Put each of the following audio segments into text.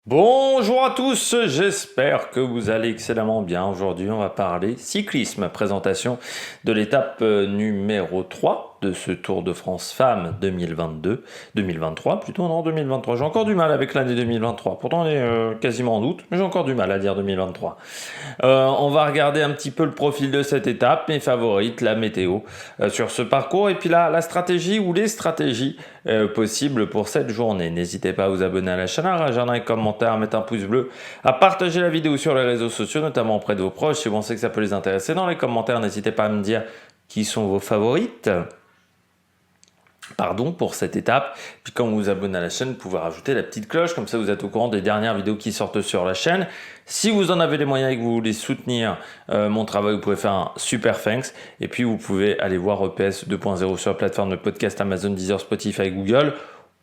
Bonjour à tous, j'espère que vous allez excellemment bien. Aujourd'hui, on va parler cyclisme, présentation de l'étape numéro 3 de ce Tour de France Femmes 2023 plutôt, non 2023. J'ai encore du mal avec l'année 2023, pourtant on est quasiment en août, mais j'ai encore du mal à dire 2023. On va regarder un petit peu le profil de cette étape, mes favorites, la météo sur ce parcours, et puis la stratégie ou les stratégies possibles pour cette journée. N'hésitez pas à vous abonner à la chaîne, à réagir dans les commentaires, à mettre un pouce bleu, à partager la vidéo sur les réseaux sociaux, notamment auprès de vos proches, si vous pensez que ça peut les intéresser. Dans les commentaires, n'hésitez pas à me dire qui sont vos favorites. Pour cette étape. Puis quand vous vous abonnez à la chaîne, vous pouvez rajouter la petite cloche, comme ça vous êtes au courant des dernières vidéos qui sortent sur la chaîne. Si vous en avez les moyens et que vous voulez soutenir mon travail, vous pouvez faire un super thanks. Et puis vous pouvez aller voir EPS 2.0 sur la plateforme de podcast Amazon, Deezer, Spotify, Google,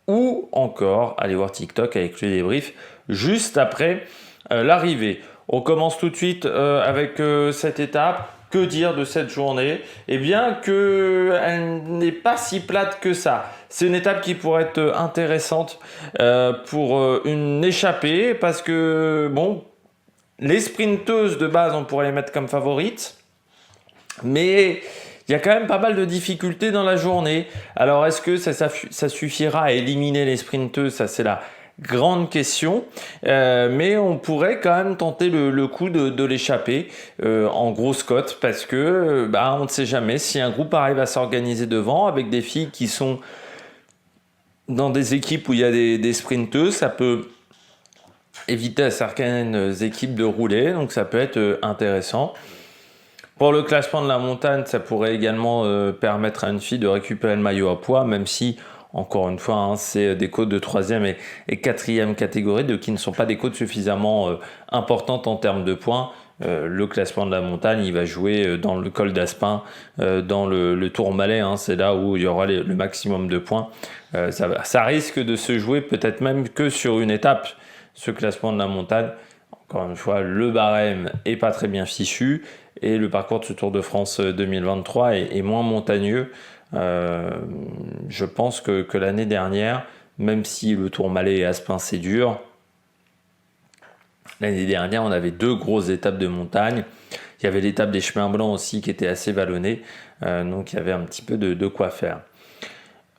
ou encore aller voir TikTok avec le débrief juste après l'arrivée. On commence tout de suite avec cette étape. Que dire de cette journée? Eh bien qu'elle n'est pas si plate que ça. C'est une étape qui pourrait être intéressante pour une échappée parce que, bon, les sprinteuses de base, on pourrait les mettre comme favorites, mais il y a quand même pas mal de difficultés dans la journée. Alors, est-ce que ça suffira à éliminer les sprinteuses? Ça, c'est la grande question, mais on pourrait quand même tenter le coup de l'échapper en grosse cote parce que on ne sait jamais si un groupe arrive à s'organiser devant avec des filles qui sont dans des équipes où il y a des sprinteuses, ça peut éviter à certaines équipes de rouler, donc ça peut être intéressant. Pour le classement de la montagne, ça pourrait également permettre à une fille de récupérer le maillot à poids, même si, encore une fois, c'est des côtes de 3e et 4e catégorie, qui ne sont pas des côtes suffisamment importantes en termes de points. Le classement de la montagne, il va jouer dans le col d'Aspin, dans le Tourmalet, c'est là où il y aura le maximum de points. Ça risque de se jouer peut-être même que sur une étape, ce classement de la montagne. Encore une fois, le barème est pas très bien fichu et le parcours de ce Tour de France 2023 est moins montagneux. Je pense que l'année dernière, même si le Tourmalet et Aspin c'est dur, l'année dernière on avait deux grosses étapes de montagne. Il y avait l'étape des chemins blancs aussi qui était assez vallonnée, donc il y avait un petit peu de quoi faire.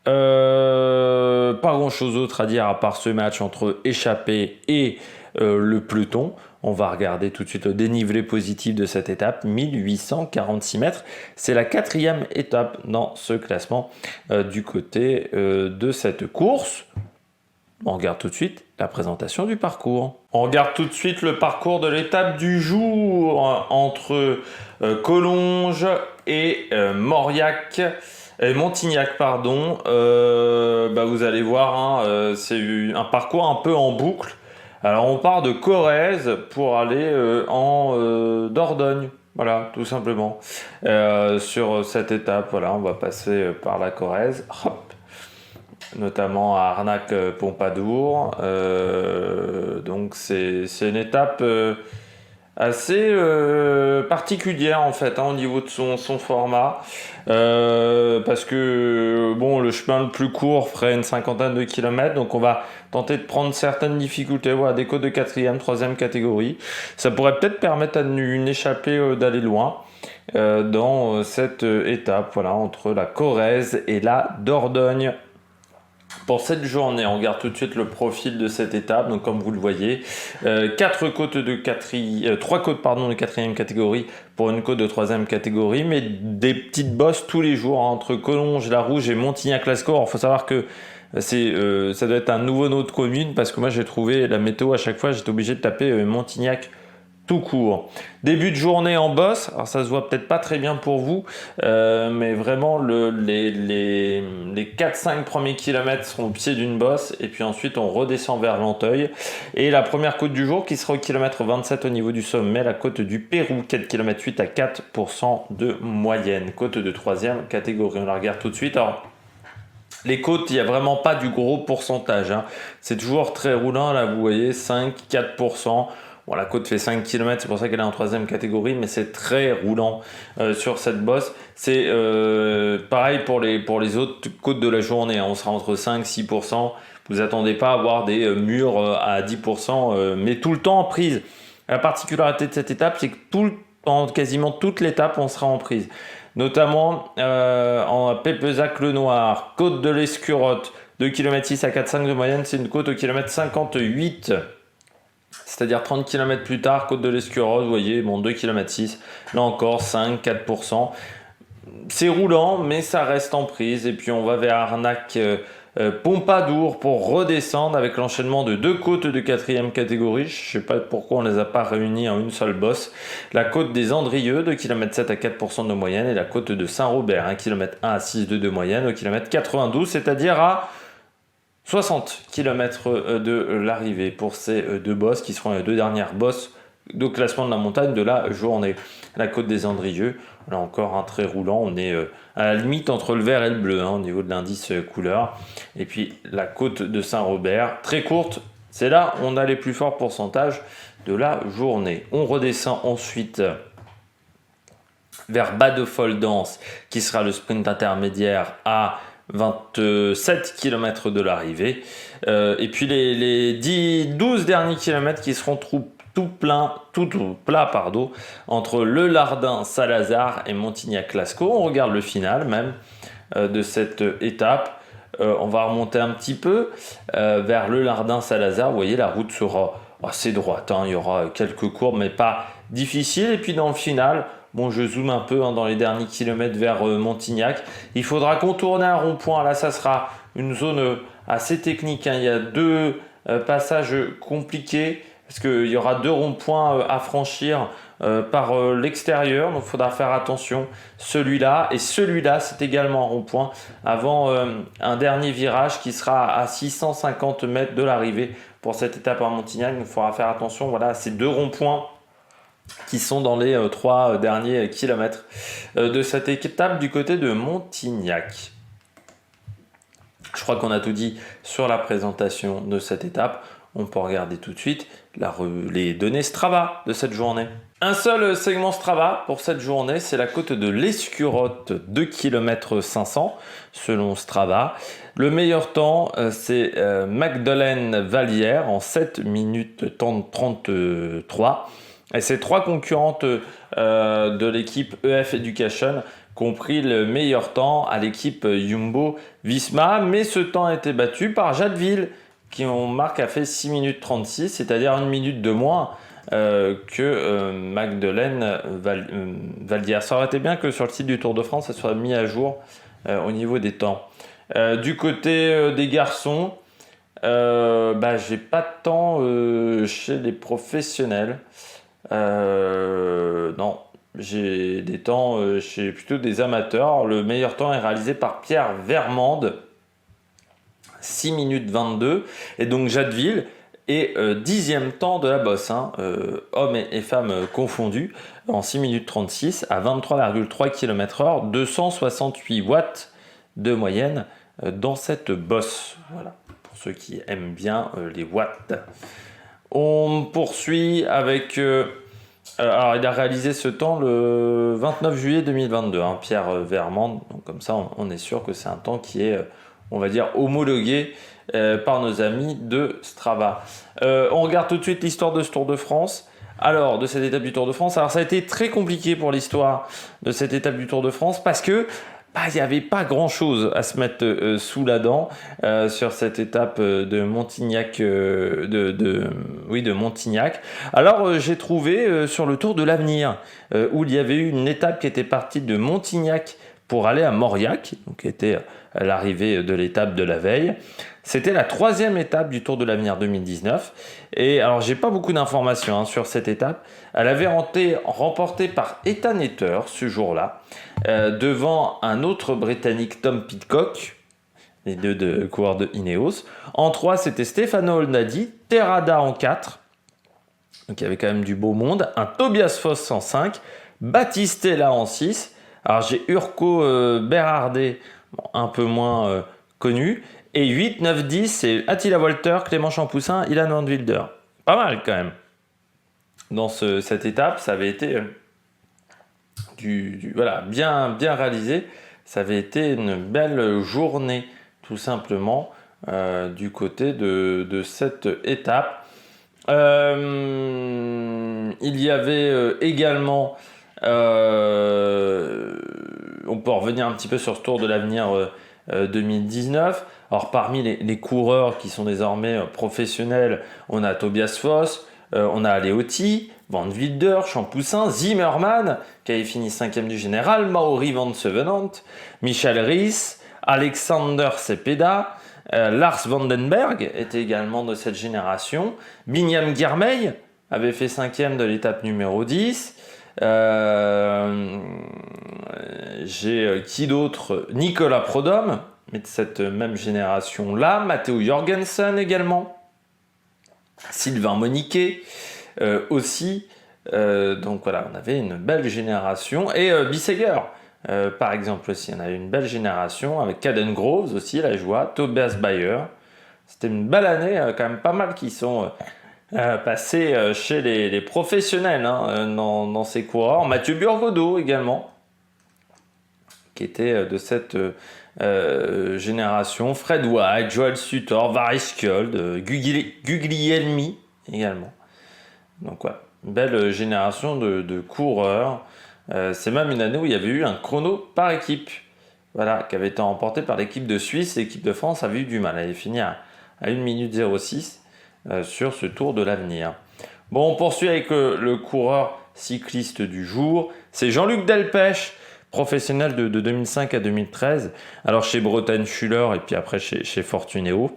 Pas grand chose d'autre à dire à part ce match entre échappé et le peloton. On va regarder tout de suite le dénivelé positif de cette étape, 1846 mètres. C'est la 4e étape dans ce classement du côté de cette course. On regarde tout de suite la présentation du parcours. On regarde tout de suite le parcours de l'étape du jour entre Collonges et Mauriac. Montignac, pardon. Vous allez voir, c'est un parcours un peu en boucle. Alors on part de Corrèze pour aller en Dordogne. Voilà, tout simplement. Sur cette étape, voilà, on va passer par la Corrèze. Hop. Notamment à Arnac-Pompadour. Donc c'est une étape assez particulière en fait au niveau de son format parce que bon, le chemin le plus court ferait une cinquantaine de kilomètres, donc on va tenter de prendre certaines difficultés, voilà, des côtes de 4e, 3e catégorie. Ça pourrait peut-être permettre à une échappée d'aller loin dans cette étape, voilà, entre la Corrèze et la Dordogne. Pour cette journée, on regarde tout de suite le profil de cette étape. Donc, comme vous le voyez, 3 côtes de 4e catégorie pour une côte de 3e catégorie, mais des petites bosses tous les jours entre Collonges, La Rouge et Montignac-Lascaux. Alors, il faut savoir que ça doit être un nouveau nom de commune parce que moi, j'ai trouvé la météo à chaque fois, j'étais obligé de taper Montignac tout court. Début de journée en bosse, alors ça se voit peut-être pas très bien pour vous, mais vraiment les 4-5 premiers kilomètres seront au pied d'une bosse, et puis ensuite on redescend vers Lanteuil. Et la première côte du jour qui sera au kilomètre 27 au niveau du sommet, la côte du Pérou, 4 km 8 à 4% de moyenne, côte de 3e catégorie. On la regarde tout de suite. Alors, les côtes, il n'y a vraiment pas du gros pourcentage, c'est toujours très roulant, là vous voyez 5-4%. Bon, la côte fait 5 km, c'est pour ça qu'elle est en 3e catégorie, mais c'est très roulant sur cette bosse. C'est pareil pour les autres côtes de la journée, on sera entre 5-6%. Vous attendez pas à avoir des murs à 10%, mais tout le temps en prise. La particularité de cette étape, c'est que quasiment toute l'étape, on sera en prise. Notamment en Pépezac-le-Noir, côte de l'Escurotte, 2 km 6 à 4,5 de moyenne, c'est une côte au kilomètre 58. C'est-à-dire 30 km plus tard, côte de l'Escurotte, vous voyez, bon, 2 km 6, là encore 5, 4%. C'est roulant, mais ça reste en prise. Et puis on va vers Arnac Pompadour pour redescendre avec l'enchaînement de 2 côtes de 4e catégorie. Je ne sais pas pourquoi on ne les a pas réunies en une seule bosse. La côte des Andrieux, 2 km 7 à 4% de moyenne, et la côte de Saint-Robert, 1 km 1 à 6,2 de moyenne au km 92, c'est-à-dire à 60 km de l'arrivée pour ces deux bosses qui seront les 2 dernières bosses de classement de la montagne de la journée. La côte des Andrieux, là encore un très roulant, on est à la limite entre le vert et le bleu au niveau de l'indice couleur. Et puis la côte de Saint-Robert, très courte, c'est là où on a les plus forts pourcentages de la journée. On redescend ensuite vers Bas-de-Foldance, qui sera le sprint intermédiaire à 27 km de l'arrivée. Et puis les 12 derniers kilomètres qui seront tout plat, entre le Lardin, Salazar et Montignac-Lascaux. On regarde le final même de cette étape. On va remonter un petit peu vers le Lardin, Salazar. Vous voyez, la route sera assez droite. Il y aura quelques courbes, mais pas difficiles. Et puis dans le final, bon, je zoome un peu dans les derniers kilomètres vers Montignac. Il faudra contourner un rond-point. Là, ça sera une zone assez technique. Il y a 2 passages compliqués parce qu'il y aura 2 ronds-points à franchir par l'extérieur. Donc, il faudra faire attention. Celui-là et celui-là, c'est également un rond-point avant un dernier virage qui sera à 650 mètres de l'arrivée pour cette étape à Montignac. Donc, il faudra faire attention voilà, à ces 2 ronds-points qui sont dans les 3 derniers kilomètres de cette étape du côté de Montignac. Je crois qu'on a tout dit sur la présentation de cette étape. On peut regarder tout de suite les données Strava de cette journée. Un seul segment Strava pour cette journée, c'est la côte de l'Escurotte, 2 km 500 selon Strava. Le meilleur temps, c'est Magdeleine Vallière en 7 minutes 33. Et ces 3 concurrentes de l'équipe EF Education qui ont pris le meilleur temps à l'équipe Jumbo Visma. Mais ce temps a été battu par Jadeville, qui a fait 6 minutes 36, c'est-à-dire 1 minute de moins que Magdeleine Vallière. Ça aurait été bien que sur le site du Tour de France, ça soit mis à jour au niveau des temps. Du côté des garçons, j'ai pas de temps chez les professionnels. Non, j'ai des temps chez plutôt des amateurs. Le meilleur temps est réalisé par Pierre Vermande, 6 minutes 22. Et donc Jadeville est 10e temps de la bosse, hommes et femmes confondus, en 6 minutes 36 à 23,3 km/h, 268 watts de moyenne dans cette bosse. Voilà, pour ceux qui aiment bien les watts. On poursuit avec... alors, il a réalisé ce temps le 29 juillet 2022, Pierre Vermande. Donc, comme ça, on est sûr que c'est un temps qui est, on va dire, homologué par nos amis de Strava. On regarde tout de suite l'histoire de ce Tour de France. Alors, de cette étape du Tour de France. Alors, ça a été très compliqué pour l'histoire de cette étape du Tour de France parce que il n'y avait pas grand-chose à se mettre sous la dent sur cette étape de Montignac. De Montignac. Alors, j'ai trouvé sur le Tour de l'Avenir où il y avait eu une étape qui était partie de Montignac pour aller à Mauriac, donc qui était à l'arrivée de l'étape de la veille. C'était la 3e étape du Tour de l'Avenir 2019. Et alors, j'ai pas beaucoup d'informations sur cette étape. Elle avait été remportée par Ethan Ether ce jour-là, devant un autre Britannique, Tom Pidcock, les deux coureurs de Ineos. En 3, c'était Stefano Olnadi, Terrada en 4. Donc, il y avait quand même du beau monde. Un Tobias Foss en 5, Battistella en 6. Alors, j'ai Urco Berardet, un peu moins connu. Et 8, 9, 10, c'est Attila Walter, Clément Champoussin, Ilan Van Wilder. Pas mal quand même. Dans cette étape, ça avait été bien réalisé. Ça avait été une belle journée, tout simplement, du côté de cette étape. Il y avait également, on peut revenir un petit peu sur ce Tour de l'Avenir 2019. Alors parmi les coureurs qui sont désormais professionnels, on a Tobias Foss, on a Aleotti, Van Wilder, Champoussin, Zimmermann, qui avait fini 5e du général, Mauri Van Sevenant, Michael Ries, Alexander Cepeda, Lars Vandenberg était également de cette génération, Binyam Girmay avait fait 5e de l'étape numéro 10, j'ai qui d'autre? Nicolas Prodhomme, mais de cette même génération-là, Matteo Jorgensen également, Sylvain Moniquet aussi. Donc voilà, on avait une belle génération. Et Bissegger, par exemple aussi, on avait une belle génération avec Caden Groves aussi, la joie, Tobias Bayer. C'était une belle année, quand même pas mal qui sont passés chez les professionnels dans ces coureurs. Mathieu Burgodeau également, qui était de cette génération. Fred White, Joel Sutor, Varis Skjold, Guglielmi également. Donc ouais, belle génération de coureurs. C'est même une année où il y avait eu un chrono par équipe, voilà, qui avait été remporté par l'équipe de Suisse. L'équipe de France avait eu du mal. Elle avait fini à 1 minute 06 sur ce Tour de l'Avenir. Bon, on poursuit avec le coureur cycliste du jour. C'est Jean-Luc Delpech, professionnel de 2005 à 2013. Alors chez Bretagne Schuller et puis après chez Fortunéo.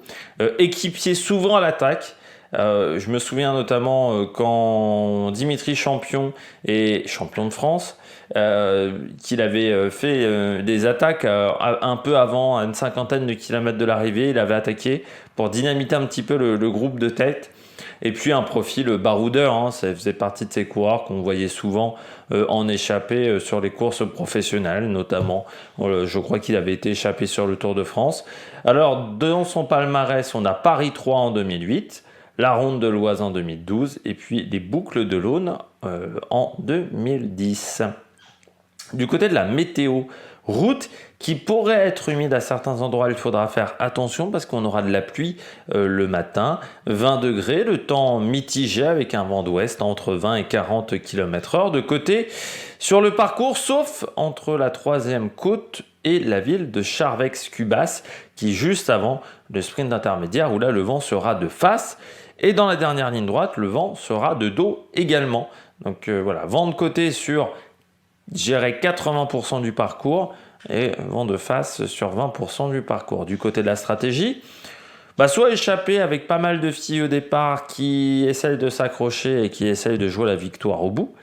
Équipier souvent à l'attaque. Je me souviens notamment quand Dimitri Champion est champion de France, qu'il avait fait des attaques un peu avant, à une 50aine de kilomètres de l'arrivée. Il avait attaqué pour dynamiter un petit peu le groupe de tête. Et puis un profil baroudeur, ça faisait partie de ces coureurs qu'on voyait souvent en échappée sur les courses professionnelles, notamment. Je crois qu'il avait été échappé sur le Tour de France. Alors, dans son palmarès, on a Paris 3 en 2008, la Ronde de l'Oise en 2012 et puis les Boucles de l'Aune en 2010. Du côté de la météo, route qui pourrait être humide à certains endroits, il faudra faire attention parce qu'on aura de la pluie le matin, 20 degrés, le temps mitigé avec un vent d'ouest entre 20 et 40 km/h de côté sur le parcours, sauf entre la 3e côte et la ville de Charvex-Cubas, qui est juste avant le sprint intermédiaire où là le vent sera de face. Et dans la dernière ligne droite, le vent sera de dos également. Donc voilà, vent de côté sur, je dirais, 80% du parcours et vent de face sur 20% du parcours. Du côté de la stratégie, soit échapper avec pas mal de filles au départ qui essayent de s'accrocher et qui essayent de jouer la victoire au bout,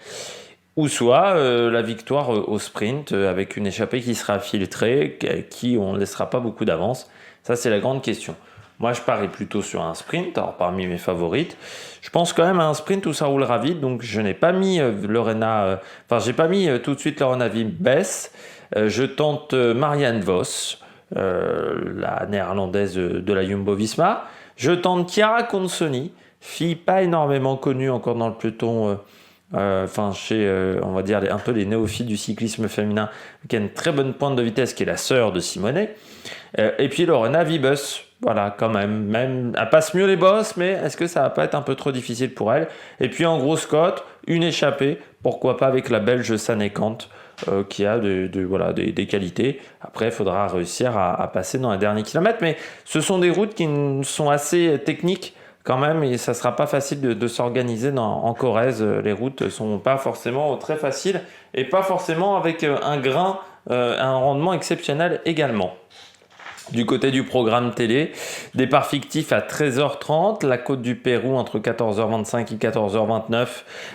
ou soit la victoire au sprint avec une échappée qui sera filtrée, qui on ne laissera pas beaucoup d'avance. Ça, c'est la grande question. Moi, je parie plutôt sur un sprint, alors parmi mes favorites. Je pense quand même à un sprint où ça roulera vite, donc je n'ai pas mis j'ai pas mis tout de suite Lorena Wiebes. Je tente Marianne Vos, la néerlandaise de la Jumbo-Visma. Je tente Chiara Consoni, fille pas énormément connue encore dans le peloton, chez, on va dire, un peu les néophytes du cyclisme féminin, qui a une très bonne pointe de vitesse, qui est la sœur de Simonet. Et puis Lorena Wiebes. Voilà, quand même, elle passe mieux les bosses, mais est-ce que ça va pas être un peu trop difficile pour elle? Et puis en grosse cote, une échappée, pourquoi pas avec la Belge Sanne Cant, qui a des qualités. Après, il faudra réussir à passer dans les derniers kilomètres, mais ce sont des routes qui sont assez techniques quand même, et ça sera pas facile de s'organiser en Corrèze. Les routes sont pas forcément très faciles, et pas forcément avec un rendement exceptionnel également. Du côté du programme télé, départ fictif à 13h30, la côte du Pérou entre 14h25 et 14h29,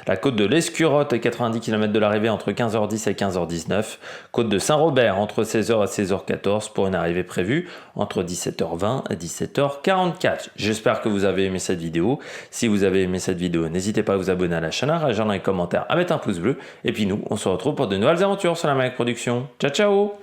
la côte de l'Escurotte à 90 km de l'arrivée entre 15h10 et 15h19, côte de Saint-Robert entre 16h et 16h14 pour une arrivée prévue entre 17h20 et 17h44. J'espère que vous avez aimé cette vidéo. Si vous avez aimé cette vidéo, n'hésitez pas à vous abonner à la chaîne, à réagir dans les commentaires, à mettre un pouce bleu. Et puis nous, on se retrouve pour de nouvelles aventures sur la Mac Production. Ciao ciao!